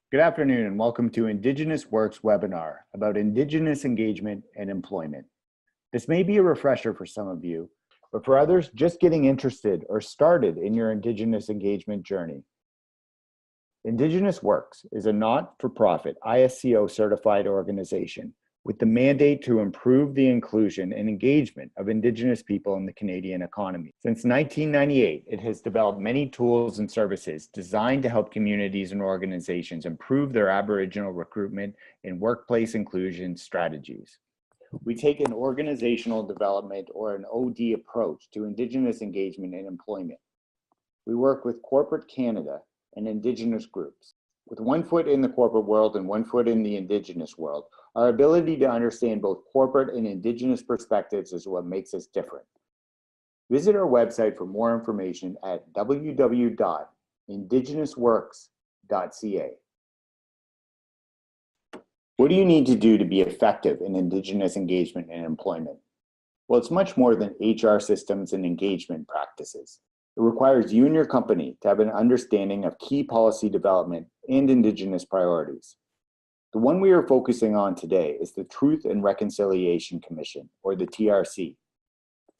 Good afternoon and welcome to Indigenous Works webinar about Indigenous engagement and employment. This may be a refresher for some of you, but for others, just getting interested or started in your Indigenous engagement journey. Indigenous Works is a not-for-profit ISCO certified organization with the mandate to improve the inclusion and engagement of Indigenous people in the Canadian economy. Since 1998, it has developed many tools and services designed to help communities and organizations improve their Aboriginal recruitment and workplace inclusion strategies. We take an organizational development or an OD approach to Indigenous engagement and employment. We work with corporate Canada and Indigenous groups. With one foot in the corporate world and one foot in the Indigenous world, our ability to understand both corporate and Indigenous perspectives is what makes us different. Visit our website for more information at www.indigenousworks.ca. What do you need to do to be effective in Indigenous engagement and employment? Well, it's much more than HR systems and engagement practices. It requires you and your company to have an understanding of key policy development and Indigenous priorities. The one we are focusing on today is the Truth and Reconciliation Commission, or the TRC.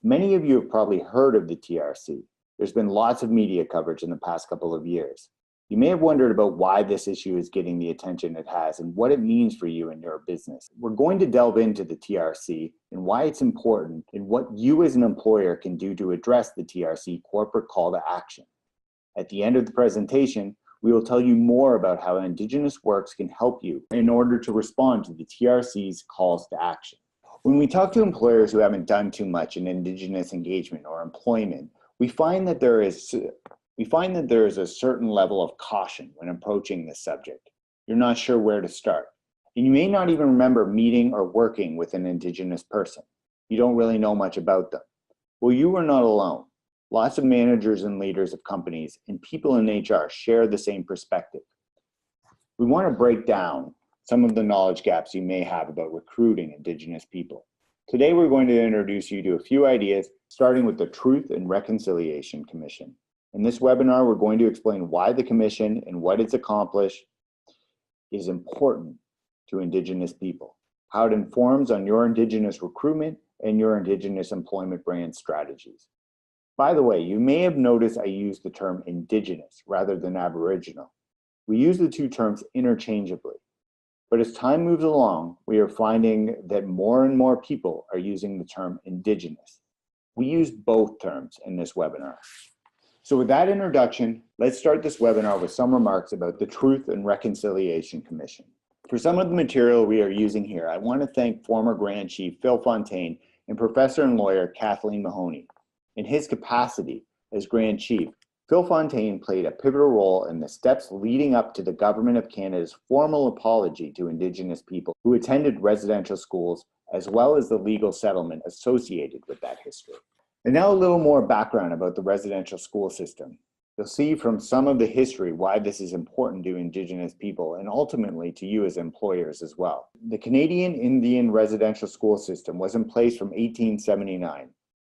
Many of you have probably heard of the TRC. There's been lots of media coverage in the past couple of years. You may have wondered about why this issue is getting the attention it has and what it means for you and your business. We're going to delve into the TRC and why it's important and what you as an employer can do to address the TRC corporate call to action. At the end of the presentation, we will tell you more about how Indigenous Works can help you in order to respond to the TRC's calls to action. When we talk to employers who haven't done too much in Indigenous engagement or employment, we find that there is a certain level of caution when approaching this subject. You're not sure where to start. And you may not even remember meeting or working with an Indigenous person. You don't really know much about them. Well, you are not alone. Lots of managers and leaders of companies and people in HR share the same perspective. We want to break down some of the knowledge gaps you may have about recruiting Indigenous people. Today, we're going to introduce you to a few ideas, starting with the Truth and Reconciliation Commission. In this webinar, we're going to explain why the Commission and what it's accomplished is important to Indigenous people, how it informs on your Indigenous recruitment and your Indigenous employment brand strategies. By the way, you may have noticed I use the term Indigenous rather than Aboriginal. We use the two terms interchangeably, but as time moves along, we are finding that more and more people are using the term Indigenous. We use both terms in this webinar. So with that introduction, let's start this webinar with some remarks about the Truth and Reconciliation Commission. For some of the material we are using here, I want to thank former Grand Chief Phil Fontaine and professor and lawyer Kathleen Mahoney. In his capacity as Grand Chief, Phil Fontaine played a pivotal role in the steps leading up to the Government of Canada's formal apology to Indigenous people who attended residential schools, as well as the legal settlement associated with that history. And now a little more background about the residential school system. You'll see from some of the history why this is important to Indigenous people and ultimately to you as employers as well. The Canadian Indian residential school system was in place from 1879.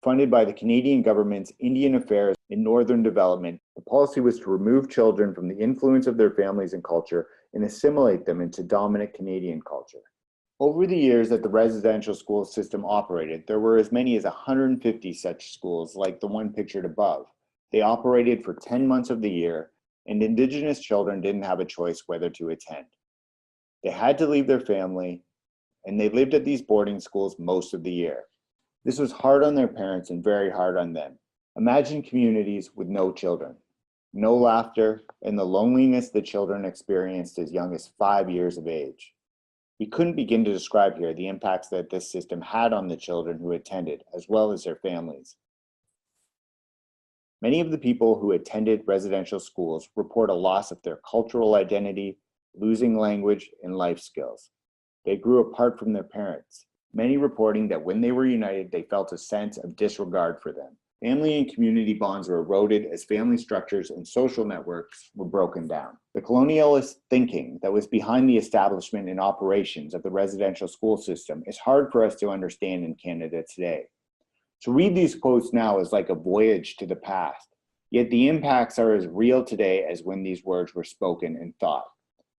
Funded by the Canadian government's Indian Affairs and Northern Development, the policy was to remove children from the influence of their families and culture and assimilate them into dominant Canadian culture. Over the years that the residential school system operated, there were as many as 150 such schools like the one pictured above. They operated for 10 months of the year, and Indigenous children didn't have a choice whether to attend. They had to leave their family, and they lived at these boarding schools most of the year. This was hard on their parents and very hard on them. Imagine communities with no children, no laughter, and the loneliness the children experienced as young as 5 years of age. We couldn't begin to describe here the impacts that this system had on the children who attended, as well as their families. Many of the people who attended residential schools report a loss of their cultural identity, losing language, and life skills. They grew apart from their parents, many reporting that when they were united, they felt a sense of disregard for them. Family and community bonds were eroded as family structures and social networks were broken down. The colonialist thinking that was behind the establishment and operations of the residential school system is hard for us to understand in Canada today. To read these quotes now is like a voyage to the past, yet the impacts are as real today as when these words were spoken and thought.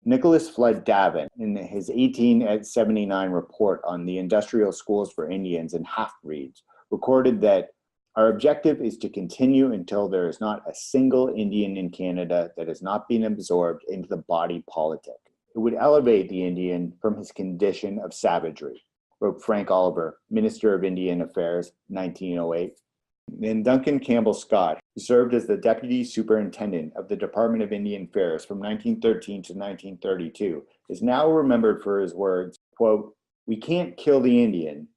Nicholas Flood Davin, in his 1879 report on the industrial schools for Indians and half-breeds, recorded that our objective is to continue until there is not a single Indian in Canada that has not been absorbed into the body politic. It would elevate the Indian from his condition of savagery, wrote Frank Oliver, Minister of Indian Affairs, 1908. And Duncan Campbell Scott, who served as the Deputy Superintendent of the Department of Indian Affairs from 1913 to 1932, is now remembered for his words, quote, "We can't kill the Indian,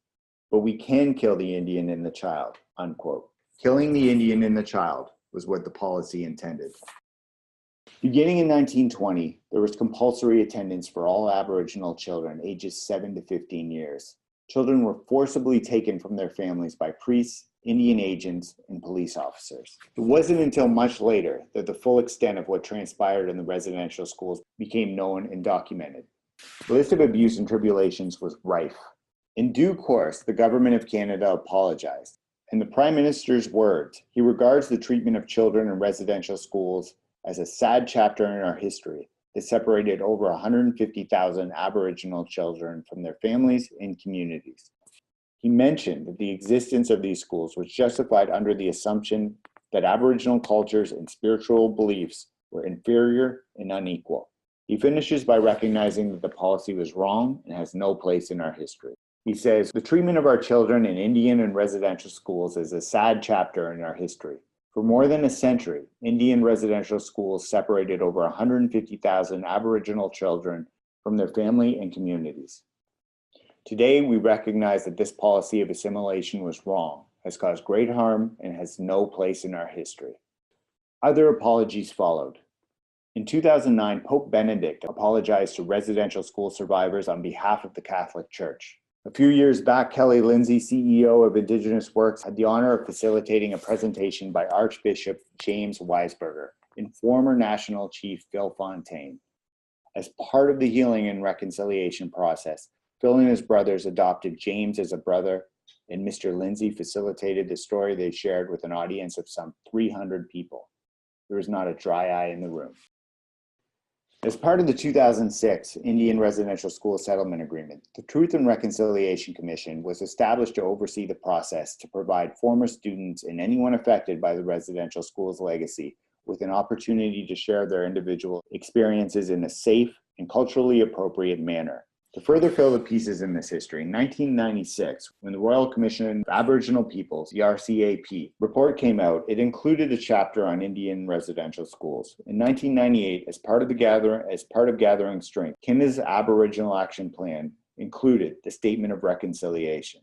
but we can kill the Indian and the child," unquote. Killing the Indian and the child was what the policy intended. Beginning in 1920, there was compulsory attendance for all Aboriginal children ages 7 to 15 years. Children were forcibly taken from their families by priests, Indian agents, and police officers. It wasn't until much later that the full extent of what transpired in the residential schools became known and documented. The list of abuse and tribulations was rife. In due course, the Government of Canada apologized. In the Prime Minister's words, he regards the treatment of children in residential schools as a sad chapter in our history that separated over 150,000 Aboriginal children from their families and communities. He mentioned that the existence of these schools was justified under the assumption that Aboriginal cultures and spiritual beliefs were inferior and unequal. He finishes by recognizing that the policy was wrong and has no place in our history. He says, "The treatment of our children in Indian and residential schools is a sad chapter in our history. For more than a century, Indian residential schools separated over 150,000 Aboriginal children from their family and communities. Today, we recognize that this policy of assimilation was wrong, has caused great harm, and has no place in our history." Other apologies followed. In 2009, Pope Benedict apologized to residential school survivors on behalf of the Catholic Church. A few years back, Kelly Lindsay, CEO of Indigenous Works, had the honor of facilitating a presentation by Archbishop James Weisberger and former National Chief Phil Fontaine. As part of the healing and reconciliation process, Phil and his brothers adopted James as a brother, and Mr. Lindsay facilitated the story they shared with an audience of some 300 people. There was not a dry eye in the room. As part of the 2006 Indian Residential School Settlement Agreement, the Truth and Reconciliation Commission was established to oversee the process to provide former students and anyone affected by the residential school's legacy with an opportunity to share their individual experiences in a safe and culturally appropriate manner. To further fill the pieces in this history, in 1996, when the Royal Commission of Aboriginal Peoples, the RCAP, report came out, it included a chapter on Indian residential schools. In 1998, as part of Gathering Strength, Canada's Aboriginal Action Plan included the Statement of Reconciliation,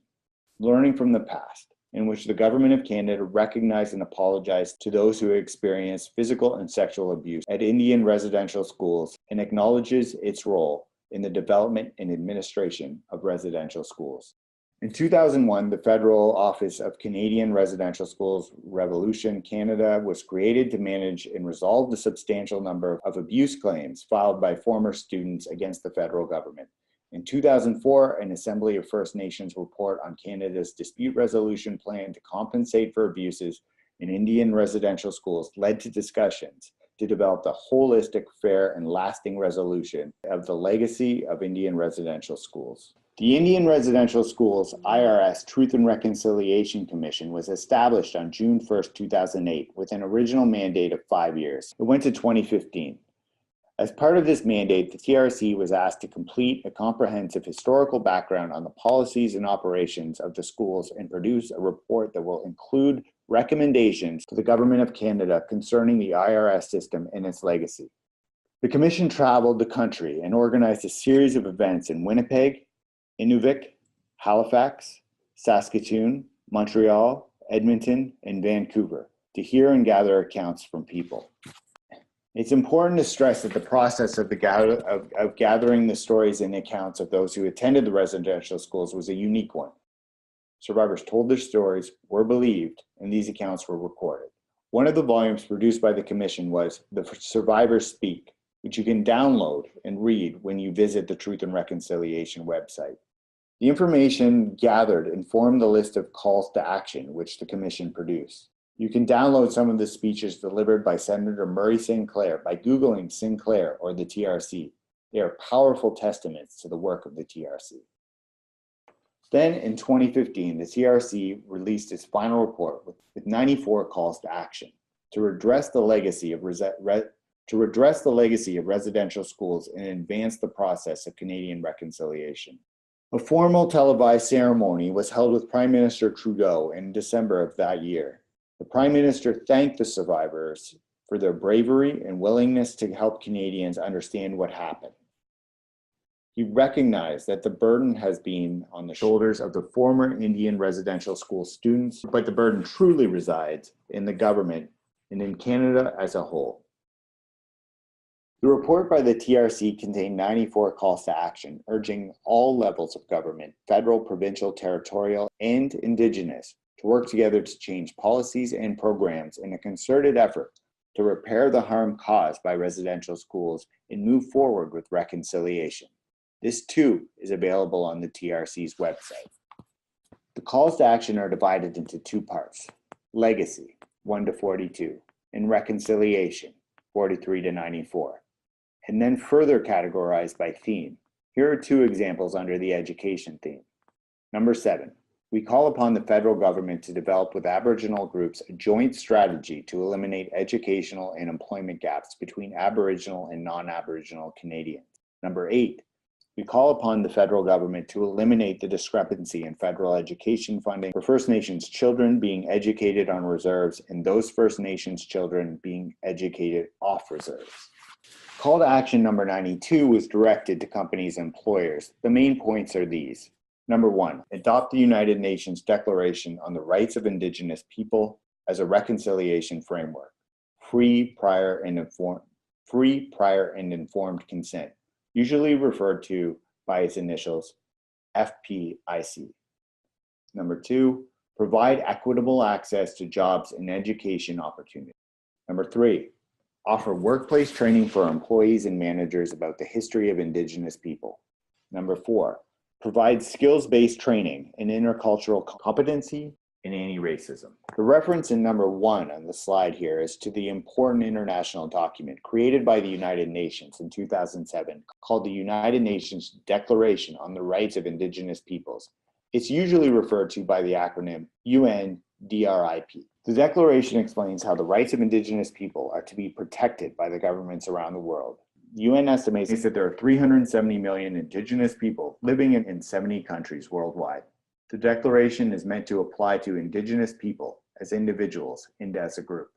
learning from the past, in which the Government of Canada recognized and apologized to those who experienced physical and sexual abuse at Indian residential schools and acknowledges its role in the development and administration of residential schools. In 2001, the Federal Office of Canadian Residential Schools Revolution Canada was created to manage and resolve the substantial number of abuse claims filed by former students against the federal government. In 2004, an Assembly of First Nations report on Canada's dispute resolution plan to compensate for abuses in Indian residential schools led to discussions to develop the holistic, fair, and lasting resolution of the legacy of Indian residential schools. The Indian Residential Schools IRS Truth and Reconciliation Commission was established on June 1st, 2008, with an original mandate of 5 years. It went to 2015. As part of this mandate, the TRC was asked to complete a comprehensive historical background on the policies and operations of the schools and produce a report that will include recommendations to the Government of Canada concerning the IRS system and its legacy. The Commission traveled the country and organized a series of events in Winnipeg, Inuvik, Halifax, Saskatoon, Montreal, Edmonton, and Vancouver to hear and gather accounts from people. It's important to stress that the process of gathering the stories and accounts of those who attended the residential schools was a unique one. Survivors told their stories, were believed, and these accounts were recorded. One of the volumes produced by the Commission was The Survivors Speak, which you can download and read when you visit the Truth and Reconciliation website. The information gathered informed the list of calls to action which the Commission produced. You can download some of the speeches delivered by Senator Murray Sinclair by Googling Sinclair or the TRC. They are powerful testaments to the work of the TRC. Then in 2015, the TRC released its final report with 94 calls to action to redress the legacy of residential schools and advance the process of Canadian reconciliation. A formal televised ceremony was held with Prime Minister Trudeau in December of that year. The Prime Minister thanked the survivors for their bravery and willingness to help Canadians understand what happened. He recognized that the burden has been on the shoulders of the former Indian residential school students, but the burden truly resides in the government and in Canada as a whole. The report by the TRC contained 94 calls to action, urging all levels of government, federal, provincial, territorial, and Indigenous, to work together to change policies and programs in a concerted effort to repair the harm caused by residential schools and move forward with reconciliation. This too is available on the TRC's website. The calls to action are divided into two parts: legacy, 1 to 42, and reconciliation, 43 to 94, and then further categorized by theme. Here are two examples under the education theme. Number 7, we call upon the federal government to develop with Aboriginal groups a joint strategy to eliminate educational and employment gaps between Aboriginal and non-Aboriginal Canadians. Number 8, we call upon the federal government to eliminate the discrepancy in federal education funding for First Nations children being educated on reserves and those First Nations children being educated off reserves. Call to action number 92 was directed to companies and employers. The main points are these. Number 1, adopt the United Nations Declaration on the Rights of Indigenous People as a reconciliation framework. Free, prior, and informed consent, usually referred to by its initials, FPIC. Number 2, provide equitable access to jobs and education opportunities. Number 3, offer workplace training for employees and managers about the history of Indigenous people. Number 4, provide skills-based training in intercultural competency and anti-racism. The reference in number 1 on the slide here is to the important international document created by the United Nations in 2007 called the United Nations Declaration on the Rights of Indigenous Peoples. It's usually referred to by the acronym UNDRIP. The declaration explains how the rights of Indigenous people are to be protected by the governments around the world. The UN estimates that there are 370 million Indigenous people living in 70 countries worldwide. The declaration is meant to apply to Indigenous people as individuals and as a group.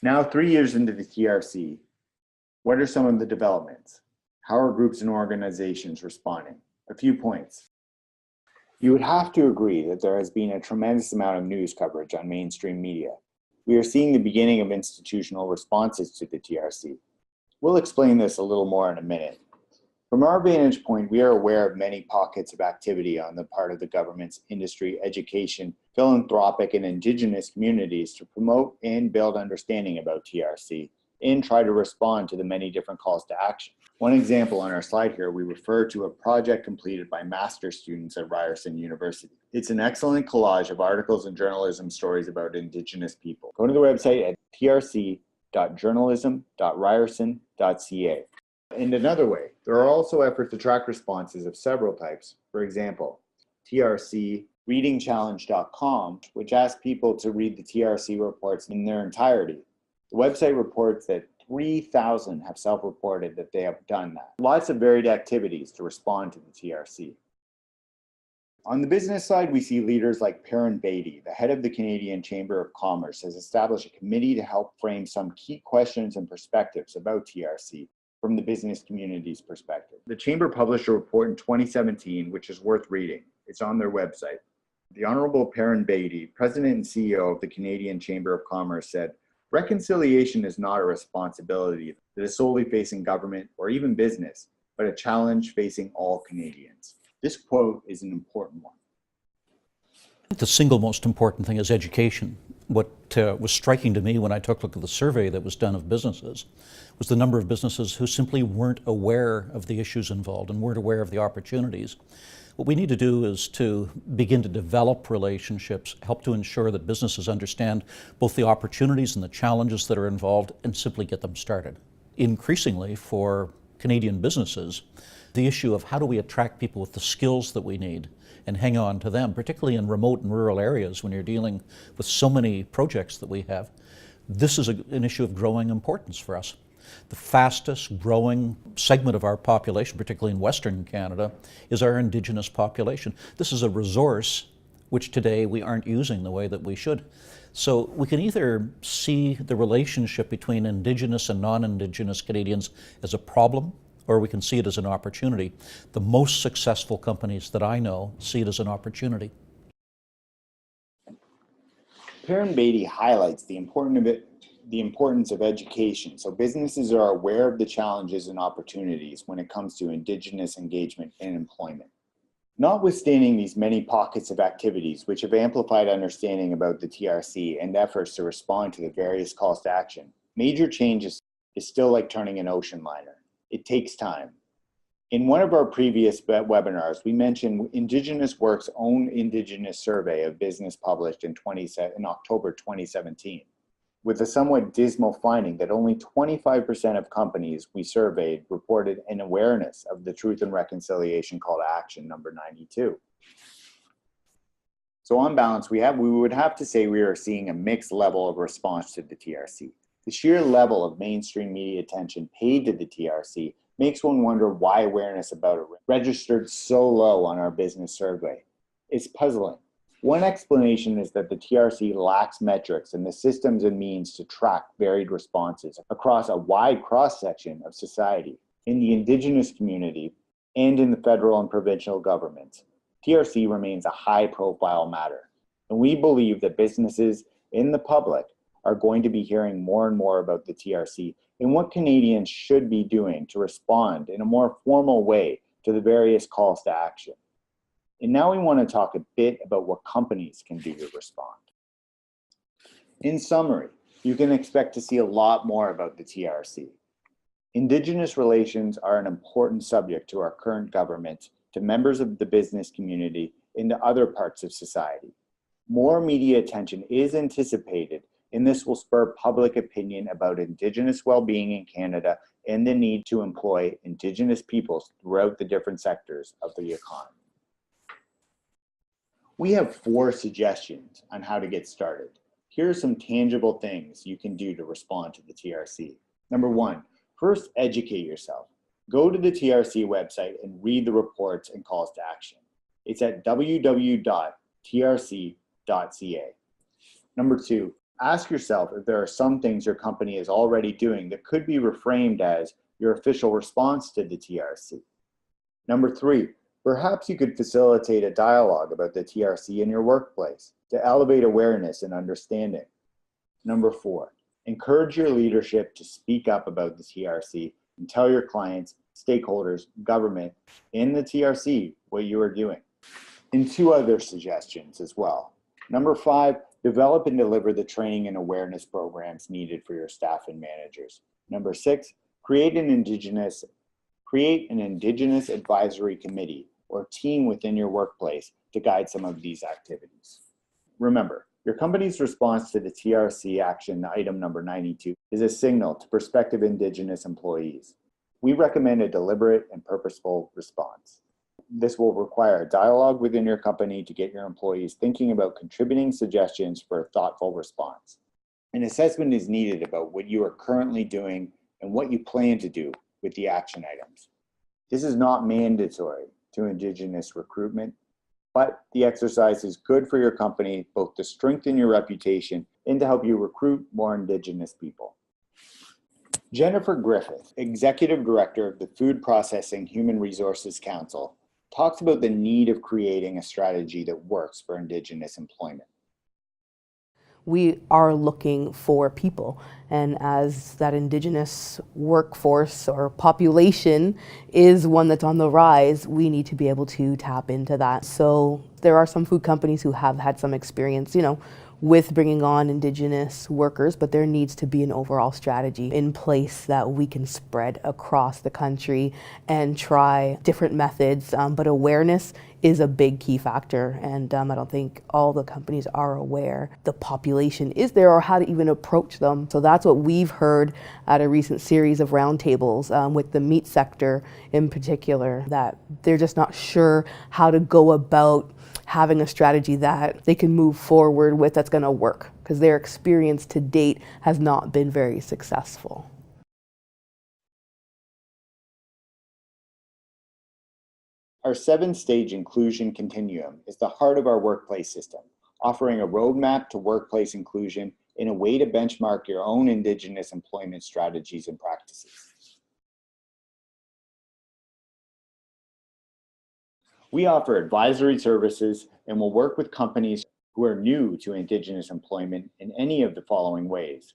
Now, 3 years into the TRC, what are some of the developments? How are groups and organizations responding? A few points. You would have to agree that there has been a tremendous amount of news coverage on mainstream media. We are seeing the beginning of institutional responses to the TRC. We'll explain this a little more in a minute. From our vantage point, we are aware of many pockets of activity on the part of the government's industry, education, philanthropic, and Indigenous communities to promote and build understanding about TRC and try to respond to the many different calls to action. One example on our slide here, we refer to a project completed by master's students at Ryerson University. It's an excellent collage of articles and journalism stories about Indigenous people. Go to the website at trc.journalism.ryerson.ca. In another way, there are also efforts to track responses of several types. For example, trcreadingchallenge.com, which asks people to read the TRC reports in their entirety. The website reports that 3,000 have self-reported that they have done that. Lots of varied activities to respond to the TRC. On the business side, we see leaders like Perrin Beatty, the head of the Canadian Chamber of Commerce, has established a committee to help frame some key questions and perspectives about TRC from the business community's perspective. The Chamber published a report in 2017, which is worth reading. It's on their website. The Honorable Perrin Beatty, President and CEO of the Canadian Chamber of Commerce, said, "Reconciliation is not a responsibility that is solely facing government or even business, but a challenge facing all Canadians." This quote is an important one. The single most important thing is education. What was striking to me when I took a look at the survey that was done of businesses was the number of businesses who simply weren't aware of the issues involved and weren't aware of the opportunities. What we need to do is to begin to develop relationships, help to ensure that businesses understand both the opportunities and the challenges that are involved, and simply get them started. Increasingly, for Canadian businesses, the issue of how do we attract people with the skills that we need and hang on to them, particularly in remote and rural areas when you're dealing with so many projects that we have. This is an issue of growing importance for us. The fastest growing segment of our population, particularly in Western Canada, is our Indigenous population. This is a resource which today we aren't using the way that we should. So we can either see the relationship between Indigenous and non-Indigenous Canadians as a problem, or we can see it as an opportunity. The most successful companies that I know see it as an opportunity. Perrin Beatty highlights the importance of education, so businesses are aware of the challenges and opportunities when it comes to Indigenous engagement and employment. Notwithstanding these many pockets of activities which have amplified understanding about the TRC and efforts to respond to the various calls to action, major changes is still like turning an ocean liner. It takes time. In one of our previous webinars, we mentioned Indigenous Works' own Indigenous survey of business published in October 2017, with a somewhat dismal finding that only 25% of companies we surveyed reported an awareness of the Truth and Reconciliation Call to Action number 92. So on balance, we would have to say we are seeing a mixed level of response to the TRC. The sheer level of mainstream media attention paid to the TRC makes one wonder why awareness about it registered so low on our business survey. It's puzzling. One explanation is that the TRC lacks metrics and the systems and means to track varied responses across a wide cross-section of society, in the Indigenous community, and in the federal and provincial governments. TRC remains a high-profile matter, and we believe that businesses in the public are going to be hearing more and more about the TRC and what Canadians should be doing to respond in a more formal way to the various calls to action. And now we want to talk a bit about what companies can do to respond. In summary, you can expect to see a lot more about the TRC. Indigenous relations are an important subject to our current government, to members of the business community, and to other parts of society. More media attention is anticipated, and this will spur public opinion about Indigenous well-being in Canada and the need to employ Indigenous peoples throughout the different sectors of the economy. We have 4 suggestions on how to get started. Here are some tangible things you can do to respond to the TRC. Number 1, first educate yourself. Go to the TRC website and read the reports and calls to action. It's at www.trc.ca. Number 2, ask yourself if there are some things your company is already doing that could be reframed as your official response to the TRC. Number 3, perhaps you could facilitate a dialogue about the TRC in your workplace to elevate awareness and understanding. Number 4, encourage your leadership to speak up about the TRC and tell your clients, stakeholders, government, and the TRC what you are doing. And 2 other suggestions as well. Number 5, develop and deliver the training and awareness programs needed for your staff and managers. Number 6, create an Indigenous advisory committee or team within your workplace to guide some of these activities. Remember, your company's response to the TRC action item number 92 is a signal to prospective Indigenous employees. We recommend a deliberate and purposeful response. This will require a dialogue within your company to get your employees thinking about contributing suggestions for a thoughtful response. An assessment is needed about what you are currently doing and what you plan to do with the action items. This is not mandatory to Indigenous recruitment, but the exercise is good for your company, both to strengthen your reputation and to help you recruit more Indigenous people. Jennifer Griffith, Executive Director of the Food Processing Human Resources Council, talks about the need of creating a strategy that works for Indigenous employment. We are looking for people, and as that Indigenous workforce or population is one that's on the rise, we need to be able to tap into that. So there are some food companies who have had some experience, with bringing on Indigenous workers, but there needs to be an overall strategy in place that we can spread across the country and try different methods. But awareness is a big key factor. And I don't think all the companies are aware the population is there or how to even approach them. So that's what we've heard at a recent series of roundtables with the meat sector in particular, that they're just not sure how to go about having a strategy that they can move forward with that's going to work, because their experience to date has not been very successful. Our 7-stage inclusion continuum is the heart of our workplace system, offering a roadmap to workplace inclusion in a way to benchmark your own Indigenous employment strategies and practices. We offer advisory services and will work with companies who are new to Indigenous employment in any of the following ways.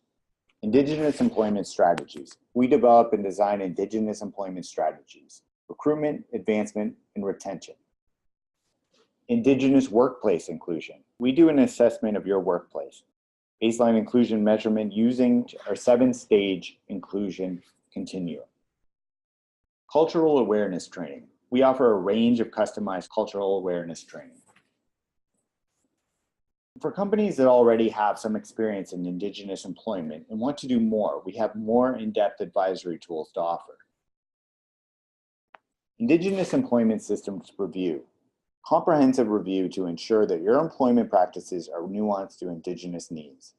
Indigenous employment strategies. We develop and design Indigenous employment strategies: recruitment, advancement, and retention. Indigenous workplace inclusion. We do an assessment of your workplace. Baseline inclusion measurement using our 7-stage inclusion continuum. Cultural awareness training. We offer a range of customized cultural awareness training. For companies that already have some experience in Indigenous employment and want to do more, we have more in-depth advisory tools to offer. Indigenous Employment Systems Review. Comprehensive review to ensure that your employment practices are nuanced to Indigenous needs.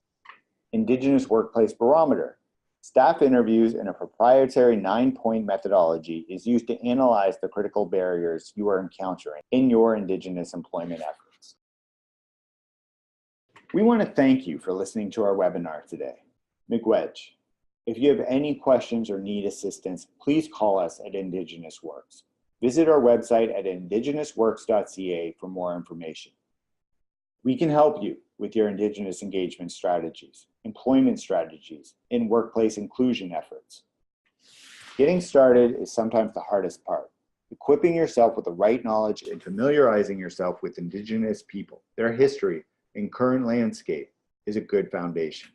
Indigenous Workplace Barometer. Staff interviews and a proprietary 9-point methodology is used to analyze the critical barriers you are encountering in your Indigenous employment efforts. We want to thank you for listening to our webinar today. Miigwech. If you have any questions or need assistance, please call us at Indigenous Works. Visit our website at indigenousworks.ca for more information. We can help you with your Indigenous engagement strategies, employment strategies, and workplace inclusion efforts. Getting started is sometimes the hardest part. Equipping yourself with the right knowledge and familiarizing yourself with Indigenous people, their history, and current landscape is a good foundation.